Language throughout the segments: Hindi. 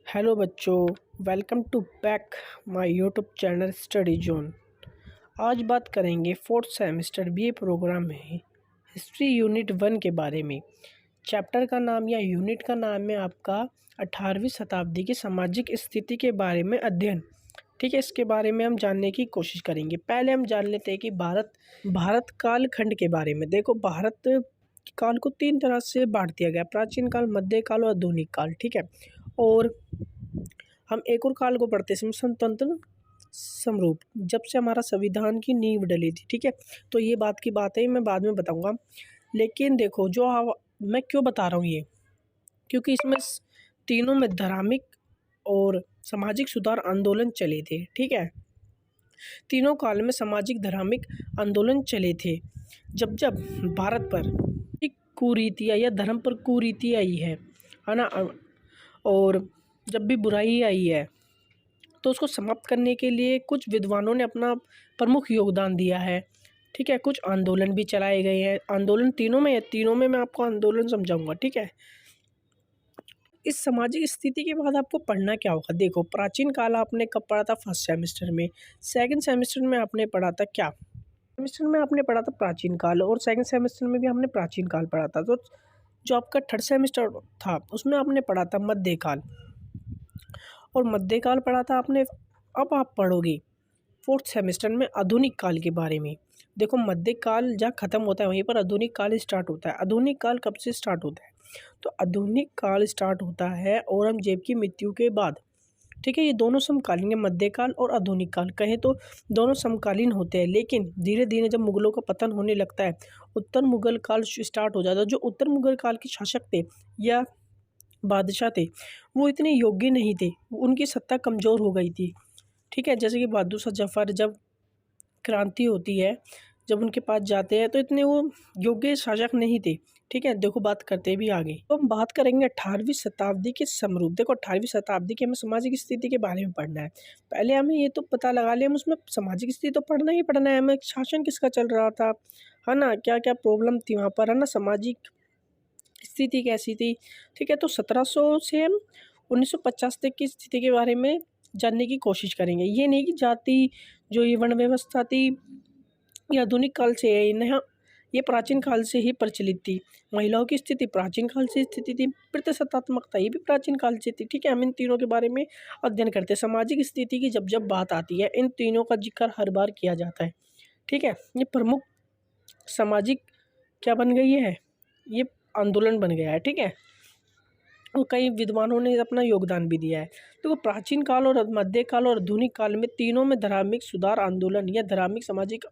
हेलो बच्चों, welcome to back my YouTube channel study zone. आज बात करेंगे फोर्थ सेमेस्टर बीए प्रोग्राम में हिस्ट्री यूनिट 1 के बारे में। चैप्टर का नाम या यूनिट का नाम है आपका 18वीं शताब्दी की सामाजिक स्थिति के बारे में अध्ययन। ठीक है, इसके बारे में हम जानने की कोशिश करेंगे। पहले हम जान लेते हैं कि भारत काल खंड के बारे में। देखो, भारत काल को 3 तरह से बांट दिया गया: प्राचीन काल, मध्य काल और आधुनिक काल। ठीक है, और हम एक और काल को पढ़ते हैं, स्वतंत्र समरूप, जब से हमारा संविधान की नींव डली थी। ठीक है, तो ये बात की बात है, मैं बाद में बताऊंगा। लेकिन देखो, मैं क्यों बता रहा हूँ ये, क्योंकि इसमें तीनों में धार्मिक और सामाजिक सुधार आंदोलन चले थे। ठीक है, तीनों काल में सामाजिक धार्मिक आंदोलन चले थे। जब जब भारत पर एक कुरीतियाँ या धर्म पर कुरीति आई है ना, और जब भी बुराई आई है तो उसको समाप्त करने के लिए कुछ विद्वानों ने अपना प्रमुख योगदान दिया है। ठीक है, कुछ आंदोलन भी चलाए गए हैं। आंदोलन तीनों में है, तीनों में मैं आपको आंदोलन समझाऊंगा। ठीक है, इस सामाजिक स्थिति के बाद आपको पढ़ना क्या होगा। देखो, प्राचीन काल आपने कब पढ़ा था? फर्स्ट सेमेस्टर में। सेकंड सेमेस्टर में आपने पढ़ा था क्या? सेमेस्टर में आपने पढ़ा था प्राचीन काल, और सेकंड सेमेस्टर में भी हमने प्राचीन काल पढ़ा था। तो जो आपका थर्ड सेमेस्टर था उसमें आपने पढ़ा था मध्यकाल, और मध्यकाल पढ़ा था आपने। अब आप पढ़ोगे फोर्थ सेमेस्टर में आधुनिक काल के बारे में। देखो, मध्यकाल जहाँ ख़त्म होता है वहीं पर आधुनिक काल स्टार्ट होता है। आधुनिक काल कब से स्टार्ट होता है? तो आधुनिक काल स्टार्ट होता है औरंगजेब की मृत्यु के बाद। ठीक है, ये दोनों समकालीन है, मध्यकाल और आधुनिक काल कहें तो दोनों समकालीन होते हैं। लेकिन धीरे धीरे जब मुगलों का पतन होने लगता है, उत्तर मुगल काल स्टार्ट हो जाता है। जो उत्तर मुगल काल के शासक थे या बादशाह थे, वो इतने योग्य नहीं थे, उनकी सत्ता कमज़ोर हो गई थी। ठीक है, जैसे कि बहादुर शाह जफ़र, जब क्रांति होती है, जब उनके पास जाते हैं तो इतने वो योग्य शासक नहीं थे। ठीक है, देखो बात करते भी आगे। तो हम बात करेंगे 18वीं शताब्दी के समरूप। देखो, 18वीं शताब्दी की हमें सामाजिक स्थिति के बारे में पढ़ना है। पहले हमें ये तो पता लगा लिया, हम उसमें सामाजिक स्थिति तो पढ़ना ही पढ़ना है हमें। शासन किसका चल रहा था, है ना, क्या क्या प्रॉब्लम थी वहाँ पर, है ना, सामाजिक स्थिति कैसी थी। ठीक है, तो 1700 से हम 1950 तक की स्थिति के बारे में जानने की कोशिश करेंगे। ये नहीं कि जाति जो ये वर्ण व्यवस्था थी ये आधुनिक काल से है, यहाँ ये प्राचीन काल से ही प्रचलित थी। महिलाओं की स्थिति प्राचीन काल से स्थिति थी। प्रतिशतात्मकता ये भी प्राचीन काल से थी। ठीक है, हम इन तीनों के बारे में अध्ययन करते हैं। सामाजिक स्थिति की जब जब बात आती है, इन तीनों का जिक्र हर बार किया जाता है। ठीक है, ये प्रमुख सामाजिक क्या बन गई है, ये आंदोलन बन गया है। ठीक है, और कई विद्वानों ने अपना योगदान भी दिया है। तो प्राचीन काल और मध्यकाल और आधुनिक काल में तीनों में धार्मिक सुधार आंदोलन या धार्मिक सामाजिक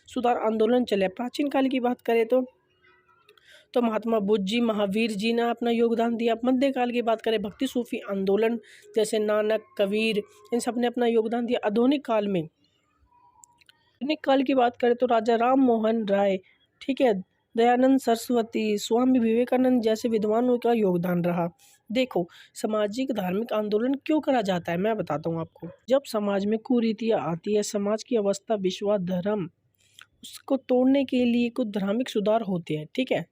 सुधार आंदोलन चले। प्राचीन काल की बात करें तो महात्मा बुद्ध जी, महावीर जी ने अपना योगदान दिया। मध्यकाल की बात करें, भक्ति सूफी आंदोलन जैसे नानक, कबीर, इन सब ने अपना योगदान दिया। आधुनिक काल की बात करें तो राजा राम मोहन राय, ठीक है, दयानंद सरस्वती, स्वामी विवेकानंद जैसे विद्वानों का योगदान रहा। देखो, सामाजिक धार्मिक आंदोलन क्यों करा जाता है, मैं बताता हूँ आपको। जब समाज में कुरीतियाँ आती है, समाज की अवस्था, विश्वास, धर्म, उसको तोड़ने के लिए कुछ धार्मिक सुधार होते हैं। ठीक है,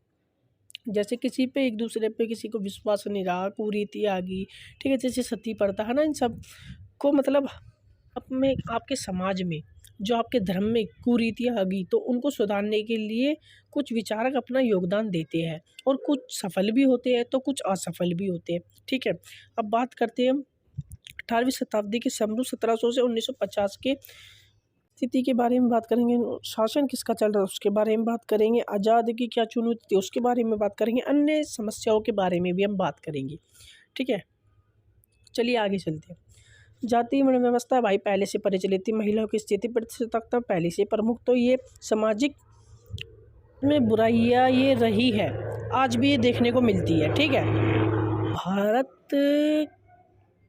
जैसे किसी पे एक दूसरे पे किसी को विश्वास नहीं रहा, कुरीति आ गई। ठीक है, जैसे सती प्रथा है ना, इन सब को मतलब अपने आपके समाज में जो आपके धर्म में कुरीतियाँ आ गई तो उनको सुधारने के लिए कुछ विचारक अपना योगदान देते हैं, और कुछ सफल भी होते हैं तो कुछ असफल भी होते हैं। ठीक है, अब बात करते हैं हम 18वीं शताब्दी के समरूप 1700 से 1950 के स्थिति के बारे में बात करेंगे। शासन किसका चल रहा है उसके बारे में बात करेंगे। आज़ाद की क्या चुनौती थी उसके बारे में बात करेंगे। अन्य समस्याओं के बारे में भी हम बात करेंगे। ठीक है, चलिए आगे चलते हैं। जाति वर्ण व्यवस्था भाई पहले से प्रचलित थी। महिलाओं की स्थिति प्रतिष्ठितता पहले से प्रमुख, तो ये सामाजिक में बुराइयां ये रही है, आज भी ये देखने को मिलती है। ठीक है, भारत पे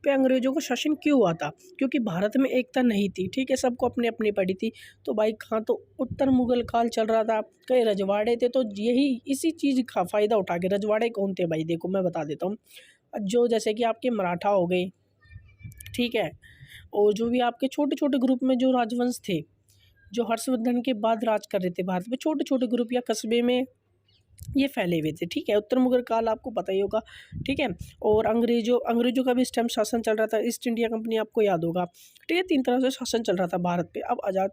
अंग्रेजों का शासन क्यों हुआ था? क्योंकि भारत में एकता नहीं थी। ठीक है, सबको अपने अपनी पड़ी थी। तो भाई कहाँ तो उत्तर मुगल काल चल रहा था, कई रजवाड़े थे, तो यही इसी चीज़ का फ़ायदा उठा के। रजवाड़े कौन थे भाई? देखो मैं बता देता हूँ। जो जैसे कि आपके मराठा हो गए, ठीक है, और जो भी आपके छोटे छोटे ग्रुप में जो राजवंश थे, जो हर्षवर्धन के बाद राज कर रहे थे भारत में, छोटे छोटे ग्रुप या कस्बे में ये फैले हुए थे, ठीक है। उत्तर मुगल काल आपको पता ही होगा, ठीक है। और अंग्रेज़ों अंग्रेज़ों का भी इस टाइम शासन चल रहा था, ईस्ट इंडिया कंपनी आपको याद होगा, ठीक है। 3 तरह से शासन चल रहा था भारत पे। अब आज़ाद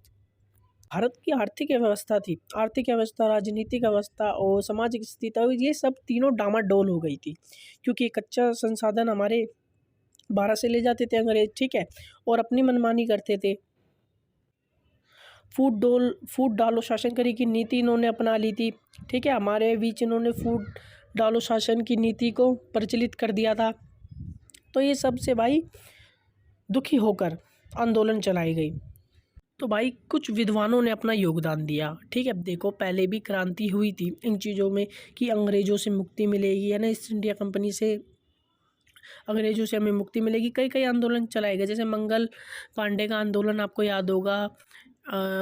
भारत की आर्थिक व्यवस्था थी, आर्थिक व्यवस्था, राजनीतिक व्यवस्था और सामाजिक स्थिति, ये सब तीनों डामाडोल हो गई थी, क्योंकि कच्चा संसाधन हमारे बाहर से ले जाते थे अंग्रेज़, ठीक है, और अपनी मनमानी करते थे। फूट डालो शासन करी की नीति इन्होंने अपना ली थी, ठीक है। हमारे बीच इन्होंने फूट डालो शासन की नीति को प्रचलित कर दिया था। तो ये सब से भाई दुखी होकर आंदोलन चलाई गई। तो भाई कुछ विद्वानों ने अपना योगदान दिया, ठीक है। अब देखो पहले भी क्रांति हुई थी इन चीज़ों में कि अंग्रेज़ों से मुक्ति मिलेगी, है ना, ईस्ट इंडिया कंपनी से अंग्रेज़ों से हमें मुक्ति मिलेगी। कई कई आंदोलन चलाए गए, जैसे मंगल पांडे का आंदोलन आपको याद होगा,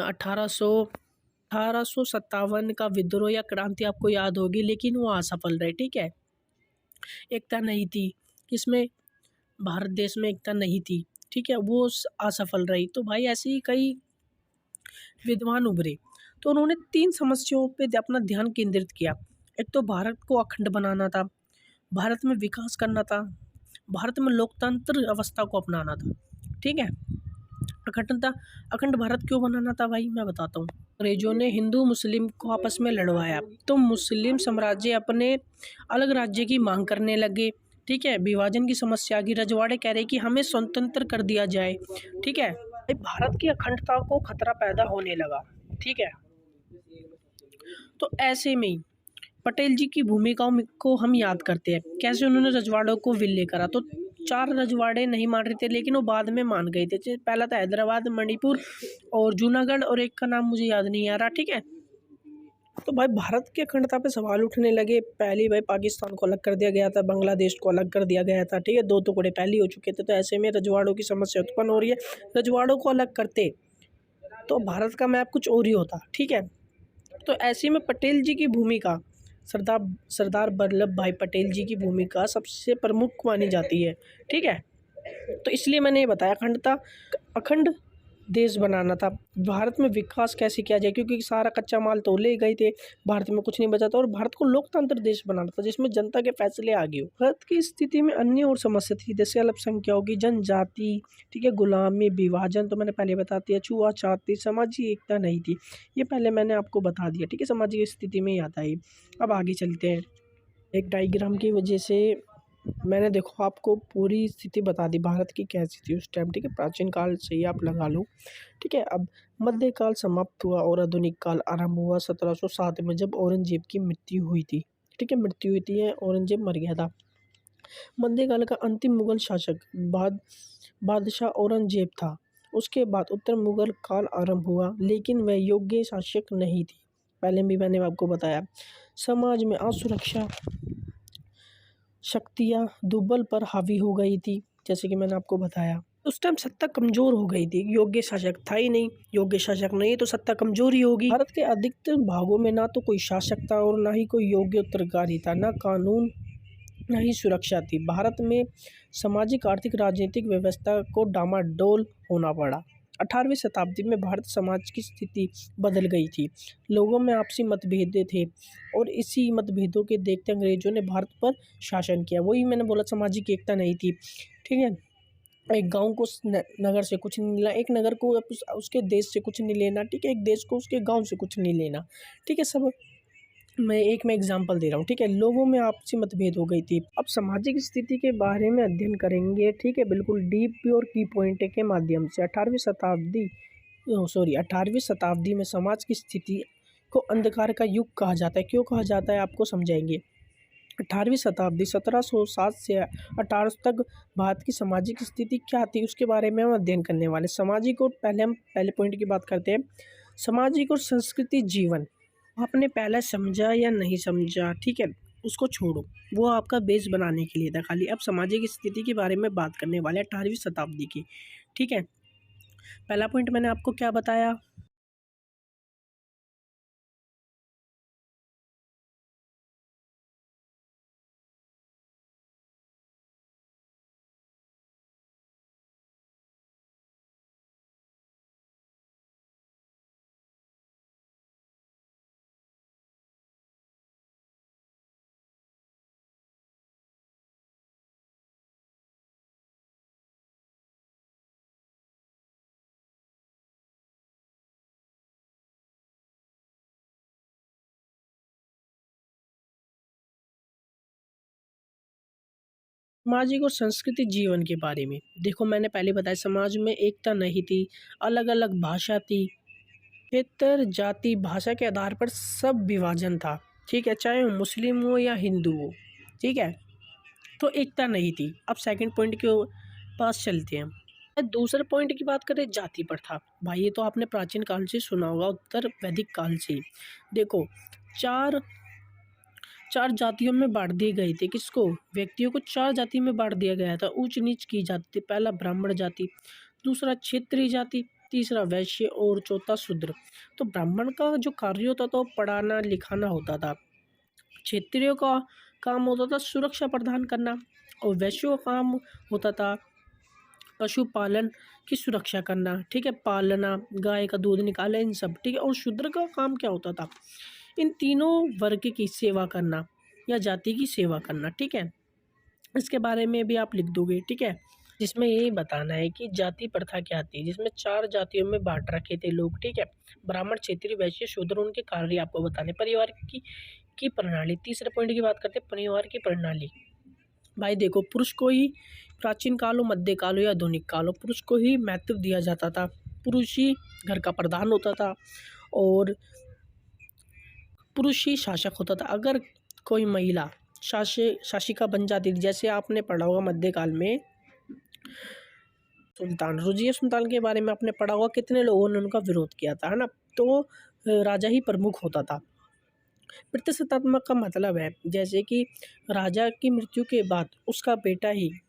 1857 का विद्रोह या क्रांति आपको याद होगी, लेकिन वो असफल रहे, ठीक है। एकता नहीं थी इसमें, भारत देश में एकता नहीं थी, ठीक है, वो असफल रही। तो भाई ऐसे ही कई विद्वान उभरे, तो उन्होंने 3 समस्याओं पे अपना ध्यान केंद्रित किया। एक तो भारत को अखंड बनाना था, भारत में विकास करना था, भारत में लोकतंत्र अवस्था को अपनाना था, ठीक है। अखंडता अखंड भारत क्यों बनाना था भाई, मैं बताता हूँ। अंग्रेजों ने हिंदू मुस्लिम को आपस में लड़वाया, तो मुस्लिम साम्राज्य अपने अलग राज्य की मांग करने लगे, ठीक है। विभाजन की समस्या की, रजवाड़े कह रहे कि हमें स्वतंत्र कर दिया जाए, ठीक है। भारत की अखंडता को खतरा पैदा होने लगा, ठीक है। तो ऐसे में ही पटेल जी की भूमिकाओं को हम याद करते हैं, कैसे उन्होंने रजवाड़ों को विलय करा। तो 4 रजवाड़े नहीं मान रहे थे, लेकिन वो बाद में मान गए थे। पहला था हैदराबाद, मणिपुर और जूनागढ़, और एक का नाम मुझे याद नहीं आ रहा, ठीक है। तो भाई भारत की अखंडता पे सवाल उठने लगे। पहले भाई पाकिस्तान को अलग कर दिया गया था, बांग्लादेश को अलग कर दिया गया था, ठीक है, 2 टुकड़े पहले हो चुके थे। तो ऐसे में रजवाड़ों की समस्या उत्पन्न हो रही है। रजवाड़ों को अलग करते तो भारत का मैप कुछ और ही होता, ठीक है। तो ऐसे में पटेल जी की भूमिका, सरदार सरदार वल्लभ भाई पटेल जी की भूमिका सबसे प्रमुख मानी जाती है, ठीक है। तो इसलिए मैंने ये बताया अखंड देश बनाना था। भारत में विकास कैसे किया जाए, क्योंकि सारा कच्चा माल तो ले गए थे, भारत में कुछ नहीं बचा था, और भारत को लोकतंत्र देश बनाना था जिसमें जनता के फैसले आगे हो। भारत की स्थिति में अन्य और समस्या थी, जैसे अल्पसंख्यकों की, जनजाति, ठीक है, गुलामी, विभाजन, तो मैंने पहले बता दिया, छुआछूत थी, सामाजिक एकता नहीं थी, ये पहले मैंने आपको बता दिया, ठीक है। सामाजिक स्थिति में ही आता है। अब आगे चलते हैं। एक डायग्राम की वजह से मैंने देखो आपको पूरी स्थिति बता दी भारत की कैसी थी उस टाइम, ठीक है। प्राचीन काल से ही आप लगा लो, ठीक है। अब मध्यकाल समाप्त हुआ और आधुनिक काल आरंभ हुआ 1707 में, जब औरंगजेब की मृत्यु हुई थी, ठीक है, मृत्यु हुई थी, औरंगजेब मर गया था। मध्यकाल का अंतिम मुगल शासक बादशाह औरंगजेब था। उसके बाद उत्तर मुगल काल आरंभ हुआ, लेकिन वह योग्य शासक नहीं थी। पहले भी मैंने आपको बताया, समाज में असुरक्षा शक्तियाँ दुर्बल पर हावी हो गई थी, जैसे कि मैंने आपको बताया। उस टाइम सत्ता कमज़ोर हो गई थी, योग्य शासक था ही नहीं, योग्य शासक नहीं तो सत्ता कमज़ोर ही होगी। भारत के अधिकतर भागों में ना तो कोई शासक था और ना ही कोई योग्य उत्तराधिकारी था, ना कानून ना ही सुरक्षा थी। भारत में सामाजिक, आर्थिक, राजनीतिक व्यवस्था को डामाडोल होना पड़ा। 18वीं शताब्दी में भारत समाज की स्थिति बदल गई थी, लोगों में आपसी मतभेद थे, और इसी मतभेदों के देखते अंग्रेजों ने भारत पर शासन किया। वही मैंने बोला, सामाजिक एकता नहीं थी, ठीक है। एक गांव को नगर से कुछ नहीं लेना, एक नगर को उसके देश से कुछ नहीं लेना, ठीक है, एक देश को उसके गांव से कुछ नहीं लेना, ठीक है। सब मैं एग्जांपल दे रहा हूँ, ठीक है। लोगों में आपसी मतभेद हो गई थी। अब सामाजिक स्थिति के बारे में अध्ययन करेंगे, ठीक है, बिल्कुल डीप और की पॉइंट के माध्यम से। 18वीं शताब्दी में समाज की स्थिति को अंधकार का युग कहा जाता है। क्यों कहा जाता है आपको समझाएंगे। 18वीं शताब्दी 1707 से 1800 तक भारत की सामाजिक स्थिति क्या थी उसके बारे में हम अध्ययन करने वाले। सामाजिक और हम पहले पॉइंट की बात करते हैं, सामाजिक और संस्कृति जीवन। आपने पहले समझा या नहीं समझा, ठीक है, उसको छोड़ो, वो आपका बेस बनाने के लिए था खाली। अब सामाजिक स्थिति के बारे में बात करने वाले 18वीं शताब्दी की, ठीक है। पहला पॉइंट मैंने आपको क्या बताया, सामाजिक और सांस्कृतिक जीवन के बारे में देखो, मैंने पहले बताया समाज में एकता नहीं थी, अलग अलग भाषा थी, क्षेत्र जाति भाषा के आधार पर सब विभाजन था। ठीक है, चाहे वो मुस्लिम हो या हिंदू हो। ठीक है, तो एकता नहीं थी। अब सेकंड पॉइंट के पास चलते हैं। दूसरे पॉइंट की बात करें, जाति प्रथा। भाई ये तो आपने प्राचीन काल से सुना होगा, उत्तर वैदिक काल से। देखो, चार चार जातियों में बांट दिए गए थे। किसको? व्यक्तियों को चार जाति में बांट दिया गया था, ऊंच नीच की जाति थी। पहला ब्राह्मण जाति, दूसरा क्षेत्रीय जाति, तीसरा वैश्य और चौथा शूद्र। तो ब्राह्मण का जो कार्य होता था वो पढ़ाना लिखाना होता था। क्षेत्रीय का काम होता था सुरक्षा प्रदान करना, और वैश्यों का काम होता था पशुपालन की सुरक्षा करना। ठीक है, पालना, गाय का दूध निकाले, इन सब। ठीक है, और शूद्र का काम क्या होता था? इन तीनों वर्ग की सेवा करना या जाति की सेवा करना। ठीक है, इसके बारे में भी आप लिख दोगे। ठीक है, जिसमें यही बताना है कि जाति प्रथा क्या थी, जिसमें चार जातियों में बांट रखे थे लोग। ठीक है, ब्राह्मण, क्षत्रिय, वैश्य, शूद्र। उनके कार्य आपको बताने। परिवार की प्रणाली, तीसरे पॉइंट की बात करते हैं, परिवार की प्रणाली। भाई देखो, पुरुष को ही प्राचीन काल हो, मध्यकाल हो या आधुनिक काल हो, पुरुष को ही महत्व दिया जाता था। पुरुष ही घर का प्रधान होता था और पुरुष ही शासक होता था। अगर कोई महिला शासिका बन जाती थी, जैसे आपने पढ़ा होगा मध्यकाल में सुल्तान, रुजिया सुल्तान के बारे में आपने पढ़ा होगा, कितने लोगों ने उनका विरोध किया था, है ना। तो राजा ही प्रमुख होता था। प्रतिष्ठात्मक का मतलब है जैसे कि राजा की मृत्यु के बाद उसका बेटा ही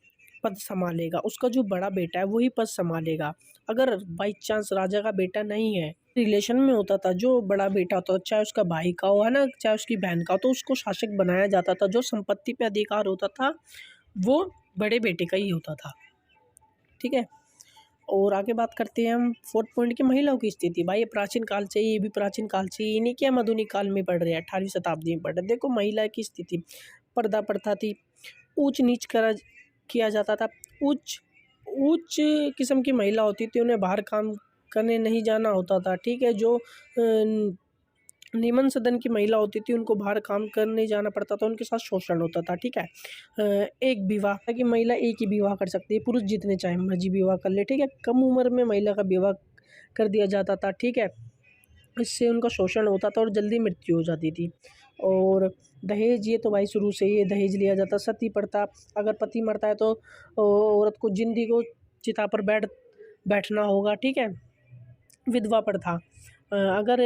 पद संभालेगा, उसका जो बड़ा बेटा है वही पद संभालेगा। अगर बाई चांस राजा का बेटा नहीं है, रिलेशन में होता था, जो बड़ा बेटा होता था, चाहे उसका भाई का हो, है ना, चाहे उसकी बहन का हो, तो उसको शासक बनाया जाता था। जो संपत्ति पे अधिकार होता था वो बड़े बेटे का ही होता था। ठीक है, और आगे बात करते हैं हम फोर्थ पॉइंट की, महिलाओं की स्थिति। भाई ये प्राचीन काल से, ये भी प्राचीन काल से, ये नहीं कि हम आधुनिक काल में पढ़ रहे हैं, 18वीं शताब्दी में पढ़ रहे हैं। देखो, महिला की स्थिति, पर्दा प्रथा थी, ऊंच नीच करा किया जाता था। उच्च उच्च किस्म की महिला होती थी, उन्हें बाहर काम करने नहीं जाना होता था। ठीक है, जो निम्न सदन की महिला होती थी उनको बाहर काम करने जाना पड़ता था, उनके साथ शोषण होता था। ठीक है, एक विवाह की महिला एक ही विवाह कर सकती है, पुरुष जितने चाहे मर्जी विवाह कर ले। ठीक है, कम उम्र में महिला का विवाह कर दिया जाता था। ठीक है, इससे उनका शोषण होता था और जल्दी मृत्यु हो जाती थी। और दहेज, ये तो भाई शुरू से ही दहेज लिया जाता। सती प्रथा, अगर पति मरता है तो औरत को जिंदगी को चिता पर बैठना होगा। ठीक है, विधवा प्रथा, अगर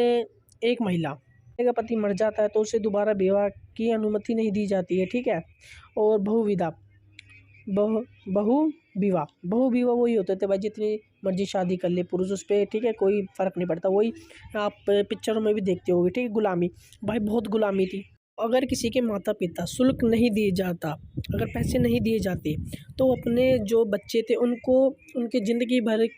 एक महिला का पति मर जाता है तो उसे दोबारा विवाह की अनुमति नहीं दी जाती है। ठीक है, और बहु विवाह वही होते थे भाई, जितनी मर्जी शादी कर ले पुरुष उस पर। ठीक है, कोई फ़र्क नहीं पड़ता। वही आप पिक्चरों में भी देखते होगे। ठीक है, गुलामी, भाई बहुत गुलामी थी। अगर किसी के माता पिता शुल्क नहीं दिए जाता, अगर पैसे नहीं दिए जाते, तो अपने जो बच्चे थे उनको उनके ज़िंदगी भर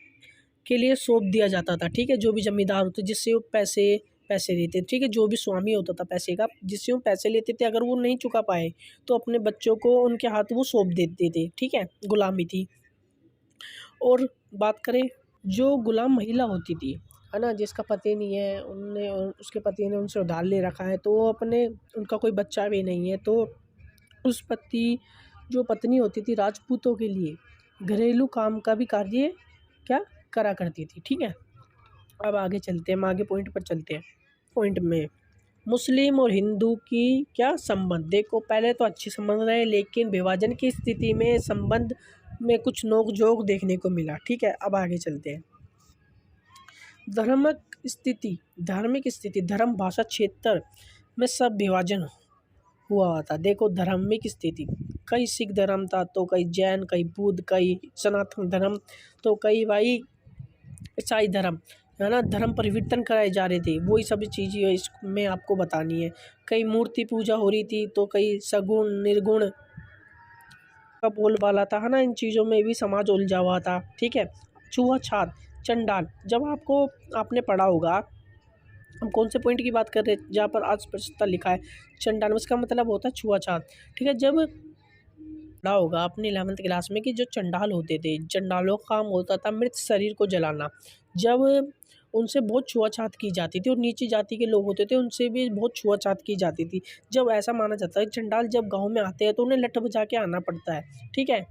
के लिए सौंप दिया जाता था। ठीक है, जो भी जमींदार होते जिससे वो पैसे पैसे लेते। ठीक है, जो भी स्वामी होता था पैसे का, जिससे वो पैसे लेते थे, अगर वो नहीं चुका पाए तो अपने बच्चों को उनके हाथ वो सौंप देते थे। ठीक है, गुलामी थी। और बात करें, जो गुलाम महिला होती थी, है ना, जिसका पति नहीं है, उनने उसके पति ने उनसे उधार ले रखा है, तो वो अपने उनका कोई बच्चा भी नहीं है, तो उस जो पत्नी होती थी, राजपूतों के लिए घरेलू काम का भी कार्य क्या करा करती थी। ठीक है, अब आगे चलते हैं, हम आगे पॉइंट पर चलते हैं। पॉइंट में मुस्लिम और हिंदू की क्या संबंध। देखो, पहले तो अच्छे संबंध रहे, लेकिन विभाजन की स्थिति में संबंध में कुछ नोक-झोंक देखने को मिला। ठीक है, अब आगे चलते हैं। धार्मिक स्थिति, धर्म, भाषा, क्षेत्र में सब विभाजन हुआ था। देखो, धार्मिक स्थिति, कई सिख धर्म था, तो कई जैन, कई बुद्ध, कई सनातन धर्म, तो कई भाई ईसाई धर्म, है ना, धर्म परिवर्तन कराए जा रहे थे। वही सभी चीज़ें इसमें आपको बतानी है। कई मूर्ति पूजा हो रही थी, तो कई सगुण निर्गुण का बोलबाला था, है ना। इन चीज़ों में भी समाज उलझा हुआ था। ठीक है, छुआछात, चंडाल, जब आपने पढ़ा होगा, हम कौन से पॉइंट की बात कर रहे हैं जहाँ पर अस्पष्टता लिखा है चंडाल, इसका मतलब होता है छुआछात। ठीक है, जब पढ़ा होगा अपनी 11th क्लास में कि जो चंडाल होते थे, चंडालों का काम होता था मृत शरीर को जलाना। जब उनसे बहुत छुआछात की जाती थी और नीची जाति के लोग होते थे उनसे भी बहुत छुआछात की जाती थी। जब ऐसा माना जाता है चंडाल जब गाँव में आते हैं तो उन्हें लठ बजा के आना पड़ता है, ठीक है?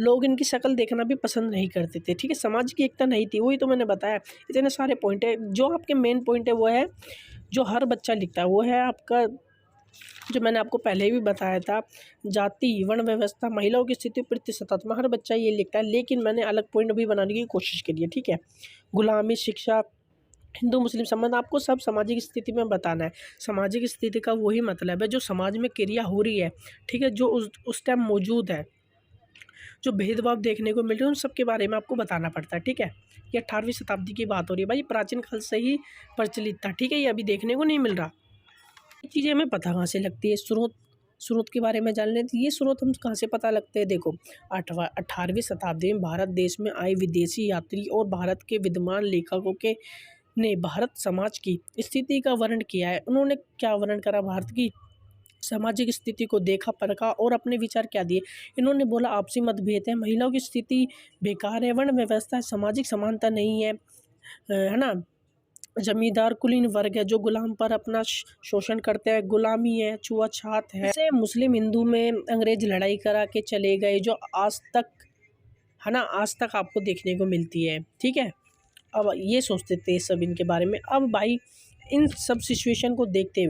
लोग इनकी शक्ल देखना भी पसंद नहीं करते थे, ठीक है? समाज की एकता नहीं थी, वही तो मैंने बताया। इतने सारे पॉइंट है, जो आपके मेन पॉइंट है वो है, जो हर बच्चा लिखता है, वो है आपका जो मैंने आपको पहले भी बताया था, जाति, वर्ण व्यवस्था, महिलाओं की स्थिति, प्रतिशतत्मा, हर बच्चा ये लिखता है, लेकिन मैंने अलग पॉइंट भी बनाने की कोशिश करी है, ठीक है? गुलामी, शिक्षा, हिंदू मुस्लिम संबंध, आपको सब सामाजिक स्थिति में बताना है। सामाजिक स्थिति का वही मतलब है जो समाज में क्रिया हो रही है, ठीक है? जो उस टाइम मौजूद है, जो भेदभाव देखने को मिल रहे हैं उन सब के बारे में आपको बताना पड़ता है, ठीक है? ये 18वीं शताब्दी की बात हो रही है भाई, प्राचीन काल से ही प्रचलित था, ठीक है? ये अभी देखने को नहीं मिल रहा। ये चीज़ें हमें पता कहाँ से लगती है, स्रोत के बारे में जान लें तो ये स्रोत हम कहाँ से पता लगते हैं। देखो 18वीं शताब्दी में भारत देश में आए विदेशी यात्री और भारत के विद्वान लेखकों के ने भारत समाज की स्थिति का वर्णन किया है। उन्होंने क्या वर्णन करा, भारत की सामाजिक स्थिति को देखा परखा और अपने विचार क्या दिए। इन्होंने बोला आपसी मतभेद है, महिलाओं की स्थिति बेकार है, वर्ण व्यवस्था है, सामाजिक समानता नहीं है ना? जमींदार कुलीन वर्ग है जो गुलाम पर अपना शोषण करते हैं, गुलामी है, छुआछात है। जैसे मुस्लिम हिंदू में अंग्रेज लड़ाई करा के चले गए, जो आज तक है ना, आज तक आपको देखने को मिलती है, ठीक है? अब ये सोचते थे सब इनके बारे में। अब भाई इन सब सिचुएशन को देखते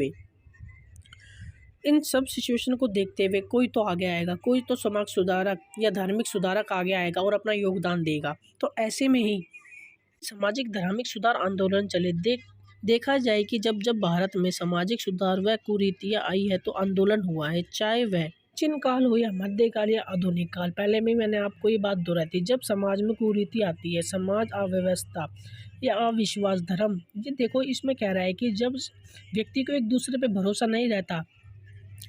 हुए कोई तो आगे आएगा, कोई तो समाज सुधारक या धार्मिक सुधारक आगे आएगा और अपना योगदान देगा। तो ऐसे में ही सामाजिक धार्मिक सुधार आंदोलन चले। देखा जाए कि जब जब भारत में सामाजिक सुधार व कुरीतियाँ आई है तो आंदोलन हुआ है, चाहे वह प्राचीन काल हो या मध्यकाल या आधुनिक काल। पहले में मैंने आपको ये बात दोहराई थी, जब समाज में कुरीति आती है, समाज अव्यवस्था या अविश्वास, धर्म, ये देखो इसमें कह रहा है कि जब व्यक्ति को एक दूसरे पे भरोसा नहीं रहता,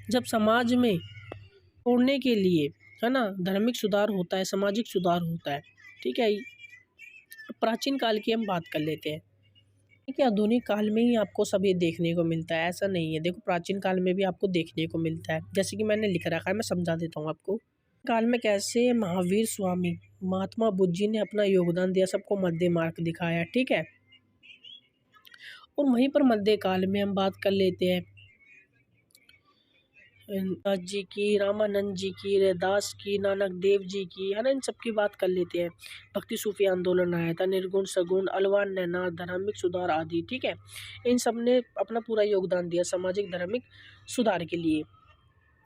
जब समाज में तोड़ने के लिए है ना धार्मिक सुधार होता है, सामाजिक सुधार होता है, ठीक है? प्राचीन काल की हम बात कर लेते हैं, ठीक है? आधुनिक काल में ही आपको सब ये देखने को मिलता है, ऐसा नहीं है। देखो प्राचीन काल में भी आपको देखने को मिलता है, जैसे कि मैंने लिख रखा है, मैं समझा देता हूँ आपको। काल में कैसे महावीर स्वामी, महात्मा बुद्ध जी ने अपना योगदान दिया, सबको मध्य मार्ग दिखाया, ठीक है? और वहीं पर मध्य काल में हम बात कर लेते हैं दास जी की, रामानंद जी की, रैदास की, नानक देव जी की, है ना? इन सब की बात कर लेते हैं। भक्ति सूफी आंदोलन आया था, निर्गुण सगुण, अलवार नैना, धार्मिक सुधार आदि, ठीक है? इन सब ने अपना पूरा योगदान दिया सामाजिक धार्मिक सुधार के लिए।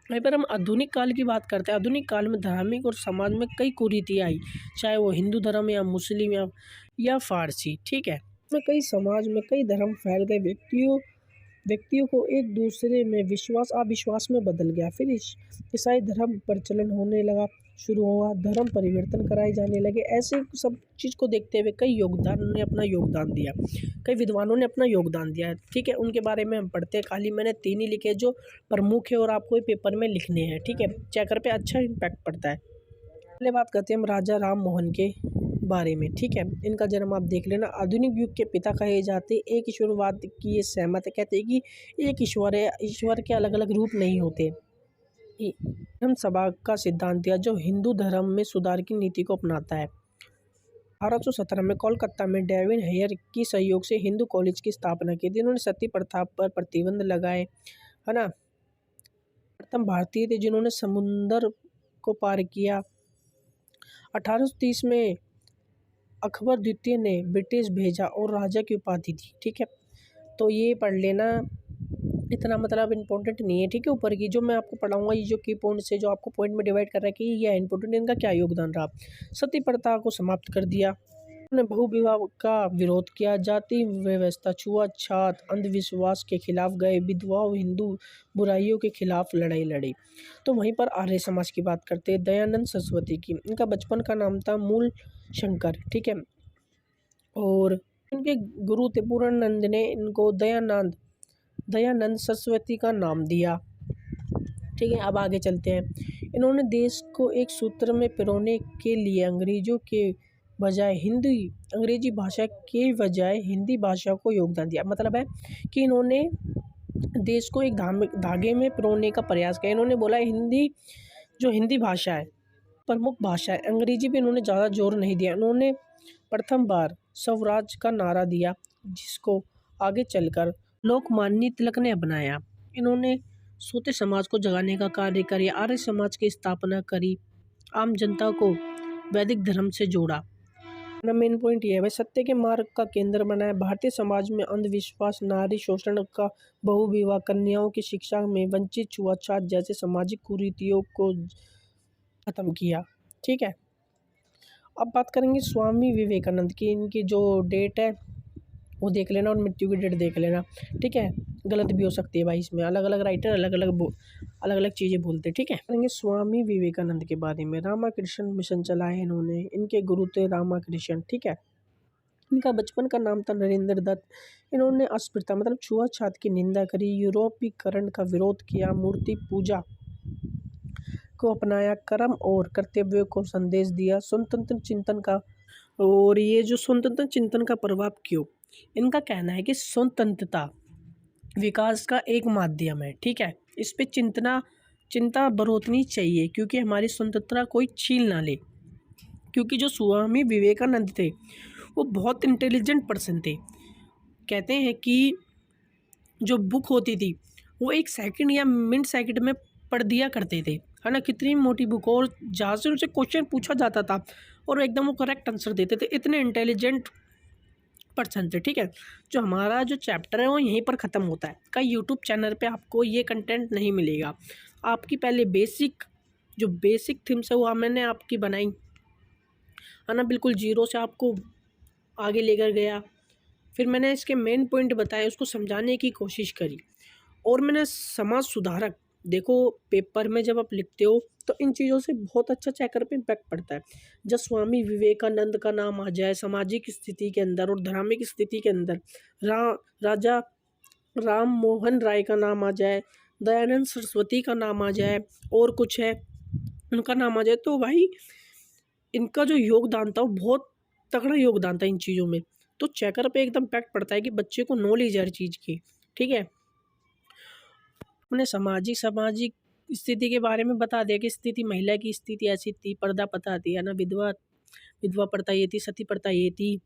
वहीं पर हम आधुनिक काल की बात करते हैं। आधुनिक काल में धार्मिक और समाज में कई कुरीतियाँ आई, चाहे वो हिंदू धर्म या मुस्लिम या फारसी, ठीक है? में कई समाज में कई धर्म फैल गए, व्यक्तियों को एक दूसरे में विश्वास अविश्वास में बदल गया। फिर ईसाई धर्म प्रचलन होने लगा, शुरू हुआ, धर्म परिवर्तन कराए जाने लगे। ऐसे सब चीज़ को देखते हुए कई अपना योगदान दिया, कई विद्वानों ने अपना योगदान दिया, ठीक है? उनके बारे में हम पढ़ते हैं। खाली मैंने 3 ही लिखे जो प्रमुख है और आपको ये पेपर में लिखने हैं, ठीक है? चेकर पे अच्छा इम्पैक्ट पड़ता है। पहले बात करते हैं हम राजा राम मोहन के बारे में, ठीक है? इनका जन्म आप देख लेना। आधुनिक युग के पिता कहे जाते, एक ईश्वरवाद की ये सहमत है, कहते हैं कि एक ईश्वर है, ईश्वर के अलग अलग रूप नहीं होते। धर्म सभा का सिद्धांत दिया जो हिंदू धर्म में सुधार की नीति को अपनाता है। 1817 में कोलकाता में डेविन हेयर की सहयोग से हिंदू कॉलेज की स्थापना की थी। इन्होंने सती प्रथा पर प्रतिबंध लगाए, है ना? प्रथम भारतीय थे जिन्होंने समुंदर को पार किया। 1830 में अकबर द्वितीय ने ब्रिटिश भेजा और राजा की उपाधि दी, ठीक है? तो ये पढ़ लेना, इतना मतलब इम्पोर्टेंट नहीं है, ठीक है? ऊपर की जो मैं आपको पढ़ाऊंगा, ये जो की पॉइंट्स है जो आपको पॉइंट में डिवाइड कर रहा है कि ये इम्पोर्टेंट, इनका क्या योगदान रहा। सती प्रथा को समाप्त कर दिया, उन्होंने बहुविवाह का विरोध किया, जाति व्यवस्था, छुआछात, अंधविश्वास के खिलाफ गए, विधवा हिंदू बुराइयों के खिलाफ लड़ाई लड़ी। तो वहीं पर आर्य समाज की बात करते हैं, दयानंद सरस्वती की। इनका बचपन का नाम था मूल शंकर, ठीक है? और इनके गुरु थे पूर्णानंद ने इनको दयानंद सरस्वती का नाम दिया, ठीक है? अब आगे चलते हैं। इन्होंने देश को एक सूत्र में पिरोने के लिए अंग्रेजी भाषा के बजाय हिंदी भाषा को योगदान दिया। मतलब है कि इन्होंने देश को एक धागे में पिरोने का प्रयास किया। इन्होंने बोला हिंदी भाषा है प्रमुख भाषा है, अंग्रेजी पे इन्होंने ज़्यादा जोर नहीं दिया। इन्होंने प्रथम बार स्वराज का नारा दिया, जिसको आगे चलकर लोकमान्य तिलक ने अपनाया। इन्होंने सोते समाज को जगाने का कार्य किया, आर्य समाज की स्थापना करी, आम जनता को वैदिक धर्म से जोड़ा। ना मेन पॉइंट ये है भाई, सत्य के मार्ग का केंद्र बनाया। भारतीय समाज में अंधविश्वास, नारी शोषण का, बहुविवाह, कन्याओं की शिक्षा में वंचित, छुआछूत जैसे सामाजिक कुरीतियों को खत्म किया। ठीक है, अब बात करेंगे स्वामी विवेकानंद की। इनकी जो डेट है वो देख लेना और मृत्यु की डेट देख लेना। ठीक है, गलत भी हो सकती है भाई, इसमें अलग अलग राइटर अलग अलग चीज़ें बोलते हैं। ठीक है, करेंगे स्वामी विवेकानंद के बारे में। रामाकृष्ण मिशन चलाए इन्होंने, इनके गुरु थे रामाकृष्ण। ठीक है, इनका बचपन का नाम था नरेंद्र दत्त। इन्होंने अस्पृश्यता मतलब छुआछूत की निंदा करी, यूरोपीकरण का विरोध किया, मूर्ति पूजा को अपनाया, कर्म और कर्तव्यों को संदेश दिया, स्वतंत्र चिंतन का। और ये जो स्वतंत्र चिंतन का प्रभाव क्यों, इनका कहना है कि स्वतंत्रता विकास का एक माध्यम है। ठीक है, इस पे चिंता बरतनी चाहिए, क्योंकि हमारी स्वतंत्रता कोई छीन ना ले। क्योंकि जो स्वामी विवेकानंद थे वो बहुत इंटेलिजेंट पर्सन थे। कहते हैं कि जो बुक होती थी वो 1 सेकंड या मिनट सेकंड में पढ़ दिया करते थे, है ना। कितनी मोटी बुक, और जहाँ से उनसे क्वेश्चन पूछा जाता था और एकदम वो करेक्ट आंसर देते थे। इतने इंटेलिजेंट पर्सन थे। ठीक है, जो हमारा जो चैप्टर है वो यहीं पर ख़त्म होता है। का यूट्यूब चैनल पे आपको ये कंटेंट नहीं मिलेगा। आपकी पहले जो बेसिक थीम्स है वो मैंने आपकी बनाई, है ना, बिल्कुल जीरो से आपको आगे लेकर गया। फिर मैंने इसके मेन पॉइंट बताए, उसको समझाने की कोशिश करी। और मैंने समाज सुधारक, देखो पेपर में जब आप लिखते हो तो इन चीज़ों से बहुत अच्छा चेकर पे इम्पैक्ट पड़ता है। जब स्वामी विवेकानंद का नाम आ जाए सामाजिक स्थिति के अंदर और धार्मिक स्थिति के अंदर, राजा राम मोहन राय का नाम आ जाए, दयानंद सरस्वती का नाम आ जाए, और कुछ है उनका नाम आ जाए, तो भाई इनका जो योगदान था वो बहुत तगड़ा योगदान था इन चीज़ों में। तो चेकर पे एकदम इम्पैक्ट पड़ता है कि बच्चे को नॉलेज है हर चीज़ की। ठीक है, उन्हें सामाजिक स्थिति के बारे में बता दिया कि स्थिति, महिला की स्थिति ऐसी थी, पर्दा प्रथा थी, है ना, विधवा प्रथा ये थी, सती प्रथा ये थी।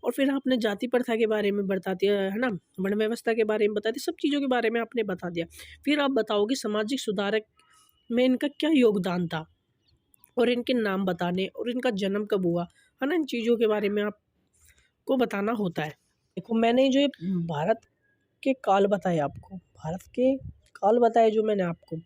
और फिर आपने जाति प्रथा के बारे में बता दिया, है ना, वर्ण व्यवस्था के बारे में बता दिया, सब चीज़ों के बारे में आपने बता दिया। फिर आप बताओ कि सामाजिक सुधारक में इनका क्या योगदान था, और इनके नाम बताने, और इनका जन्म कब हुआ, है ना, इन चीज़ों के बारे में आपको बताना होता है। देखो मैंने जो ये भारत के काल बताए आपको, भारत के काल बताए जो मैंने आपको,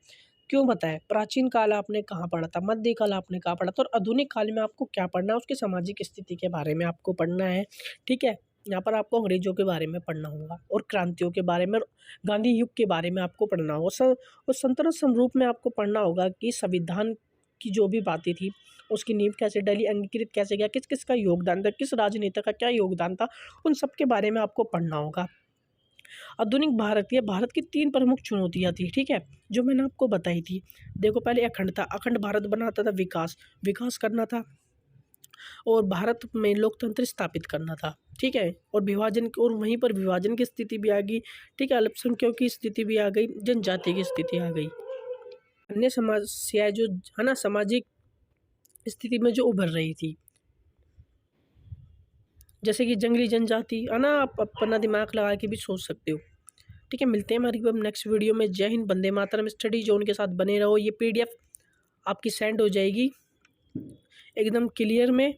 क्यों बताया? प्राचीन काल आपने कहाँ पढ़ा था, मध्यकाल आपने कहाँ पढ़ा था, और आधुनिक काल में आपको क्या पढ़ना है, उसकी सामाजिक स्थिति के बारे में आपको पढ़ना है। ठीक है, यहाँ पर आपको अंग्रेजों के बारे में पढ़ना होगा, और क्रांतियों के बारे में, और गांधी युग के बारे में आपको पढ़ना होगा। और संतरण स्वरूप में आपको पढ़ना होगा कि संविधान की जो भी बातें थी उसकी नींव कैसे डली, अंगीकृत कैसे गया, किस किस का योगदान था, किस राजनेता का क्या योगदान था, उन सब के बारे में आपको पढ़ना होगा। आधुनिक भारत की 3 प्रमुख चुनौतियाँ थी। ठीक है, जो मैंने आपको बताई थी। देखो पहले अखंडता, अखंड भारत बनाता था, विकास करना था, और भारत में लोकतंत्र स्थापित करना था। ठीक है, और वहीं पर विभाजन की स्थिति भी आ गई। ठीक है, अल्पसंख्यकों की स्थिति भी आ गई, जनजाति की स्थिति आ गई, अन्य समस्याएं जो, है ना, सामाजिक स्थिति में जो उभर रही थी, जैसे कि जंगली जनजाति, है ना, आप अपना दिमाग लगा के भी सोच सकते हो। ठीक है, मिलते हैं हमारी अब नेक्स्ट वीडियो में। जय हिंद, वंदे मातरम। स्टडी जोन के साथ बने रहो। ये PDF आपकी सेंड हो जाएगी एकदम क्लियर में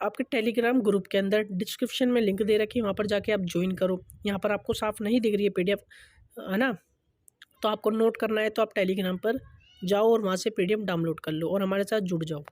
आपके टेलीग्राम ग्रुप के अंदर। डिस्क्रिप्शन में लिंक दे रखी है, वहाँ पर जाके आप ज्वाइन करो। यहाँ पर आपको साफ नहीं दिख रही है PDF, है ना, तो आपको नोट करना है तो आप टेलीग्राम पर जाओ और वहाँ से PDF डाउनलोड कर लो और हमारे साथ जुड़ जाओ।